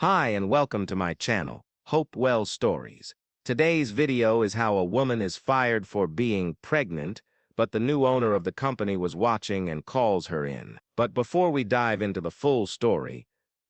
Hi and welcome to my channel, Hopewell Stories. Today's video is how a woman is fired for being pregnant, but the new owner of the company was watching and calls her in. But before we dive into the full story,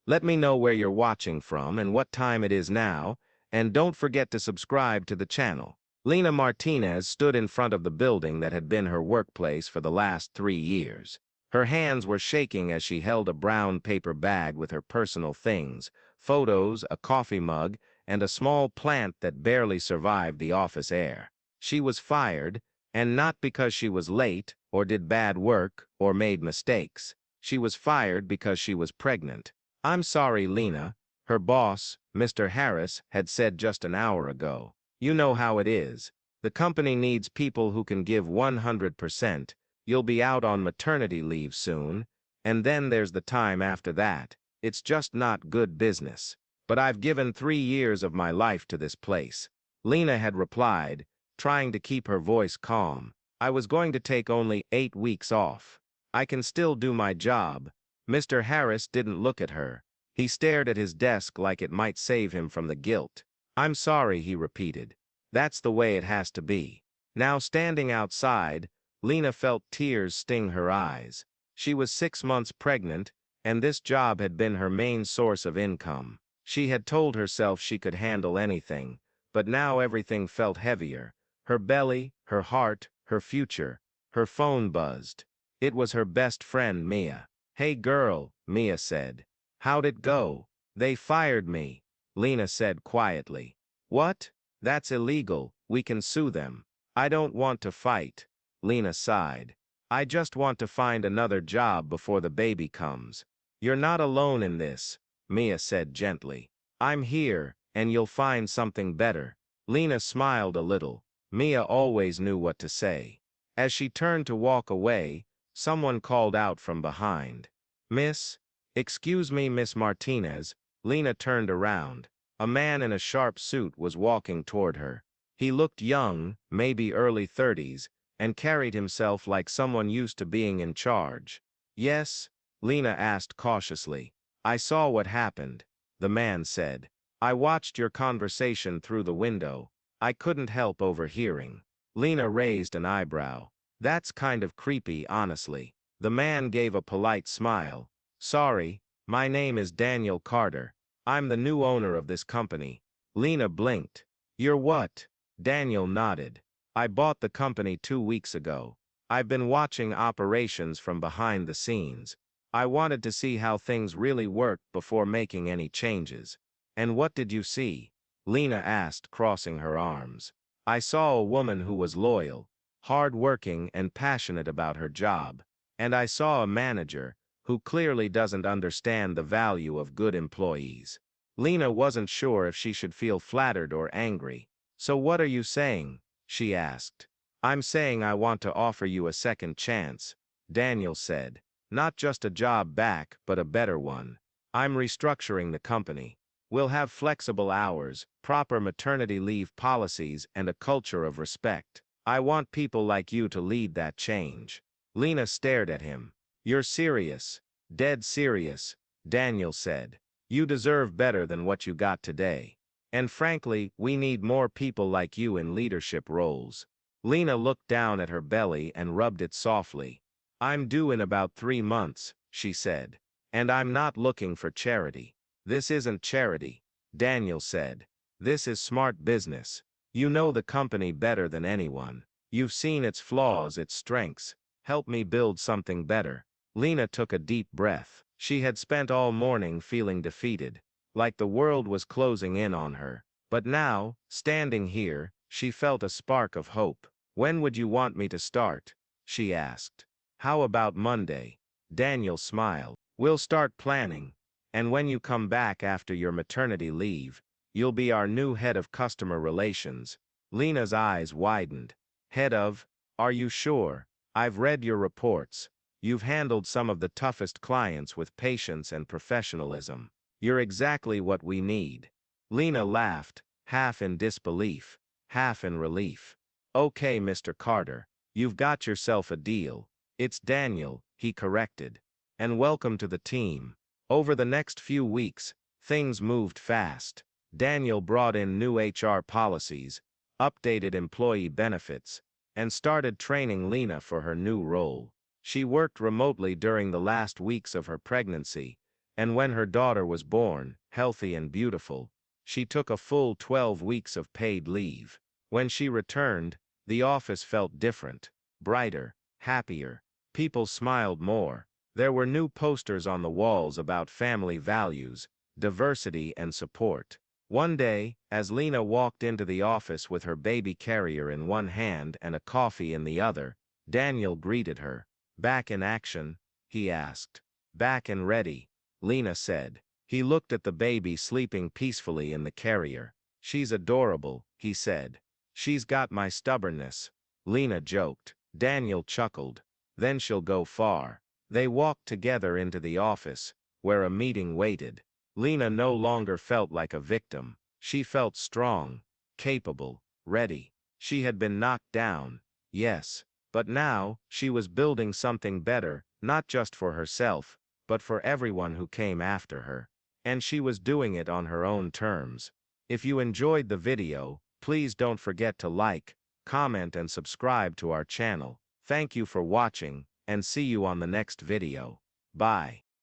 let me know where you're watching from and what time it is now, and don't forget to subscribe to the channel. Lena Martinez stood in front of the building that had been her workplace for the last 3 years. Her hands were shaking as she held a brown paper bag with her personal things, photos, a coffee mug, and a small plant that barely survived the office air. She was fired, and not because she was late, or did bad work, or made mistakes. She was fired because she was pregnant. "I'm sorry, Lena," her boss, Mr. Harris, had said just an hour ago. "You know how it is. The company needs people who can give 100%. You'll be out on maternity leave soon, and then there's the time after that. It's just not good business. But I've given 3 years of my life to this place." Lena had replied, trying to keep her voice calm. "I was going to take only 8 weeks off. I can still do my job." Mr. Harris didn't look at her. He stared at his desk like it might save him from the guilt. "I'm sorry," he repeated. "That's the way it has to be." Now standing outside, Lena felt tears sting her eyes. She was 6 months pregnant, and this job had been her main source of income. She had told herself she could handle anything, but now everything felt heavier. Her belly, her heart, her future. Her phone buzzed. It was her best friend, Mia. "Hey girl," Mia said. "How'd it go?" "They fired me," Lena said quietly. "What? That's illegal. We can sue them." "I don't want to fight," Lena sighed. "I just want to find another job before the baby comes." "You're not alone in this," Mia said gently. "I'm here, and you'll find something better." Lena smiled a little. Mia always knew what to say. As she turned to walk away, someone called out from behind. "Miss?" "Excuse me, Miss Martinez." Lena turned around. A man in a sharp suit was walking toward her. He looked young, maybe early 30s, and carried himself like someone used to being in charge. "Yes?" Lena asked cautiously. "I saw what happened," the man said. "I watched your conversation through the window. I couldn't help overhearing." Lena raised an eyebrow. "That's kind of creepy, honestly." The man gave a polite smile. "Sorry, my name is Daniel Carter. I'm the new owner of this company." Lena blinked. "You're what?" Daniel nodded. "I bought the company 2 weeks ago. I've been watching operations from behind the scenes. I wanted to see how things really worked before making any changes." "And what did you see?" Lena asked, crossing her arms. "I saw a woman who was loyal, hard-working, and passionate about her job. And I saw a manager who clearly doesn't understand the value of good employees." Lena wasn't sure if she should feel flattered or angry. "So what are you saying?" she asked. "I'm saying I want to offer you a second chance," Daniel said. "Not just a job back, but a better one. I'm restructuring the company. We'll have flexible hours, proper maternity leave policies, and a culture of respect. I want people like you to lead that change." Lena stared at him. "You're serious?" "Dead serious," Daniel said. "You deserve better than what you got today. And frankly, we need more people like you in leadership roles." Lena looked down at her belly and rubbed it softly. "I'm due in about 3 months," she said. "And I'm not looking for charity." "This isn't charity," Daniel said. "This is smart business. You know the company better than anyone. You've seen its flaws, its strengths. Help me build something better." Lena took a deep breath. She had spent all morning feeling defeated, like the world was closing in on her. But now, standing here, she felt a spark of hope. "When would you want me to start?" she asked. "How about Monday?" Daniel smiled. "We'll start planning. And when you come back after your maternity leave, you'll be our new head of customer relations." Lena's eyes widened. "Head of? Are you sure? I've read your reports. You've handled some of the toughest clients with patience and professionalism. You're exactly what we need." Lena laughed, half in disbelief, half in relief. "Okay, Mr. Carter, you've got yourself a deal." "It's Daniel," he corrected. "And welcome to the team. Over the next few weeks, Things moved fast. Daniel brought in new HR policies, updated employee benefits, and started training Lena for her new role. She worked remotely during the last weeks of her pregnancy, and when her daughter was born, healthy and beautiful, she took a full 12 weeks of paid leave. When she returned, the office felt different, brighter, happier. People smiled more. There were new posters on the walls about family values, diversity, and support. One day, as Lena walked into the office with her baby carrier in one hand and a coffee in the other, Daniel greeted her. "Back in action?" he asked. "Back and ready," Lena said. He looked at the baby sleeping peacefully in the carrier. "She's adorable," he said. "She's got my stubbornness," Lena joked. Daniel chuckled. "Then she'll go far." They walked together into the office, where a meeting waited. Lena no longer felt like a victim. She felt strong, capable, ready. She had been knocked down, yes, but now she was building something better, not just for herself, but for everyone who came after her. And she was doing it on her own terms. If you enjoyed the video, please don't forget to like, comment, and subscribe to our channel. Thank you for watching, and see you on the next video. Bye.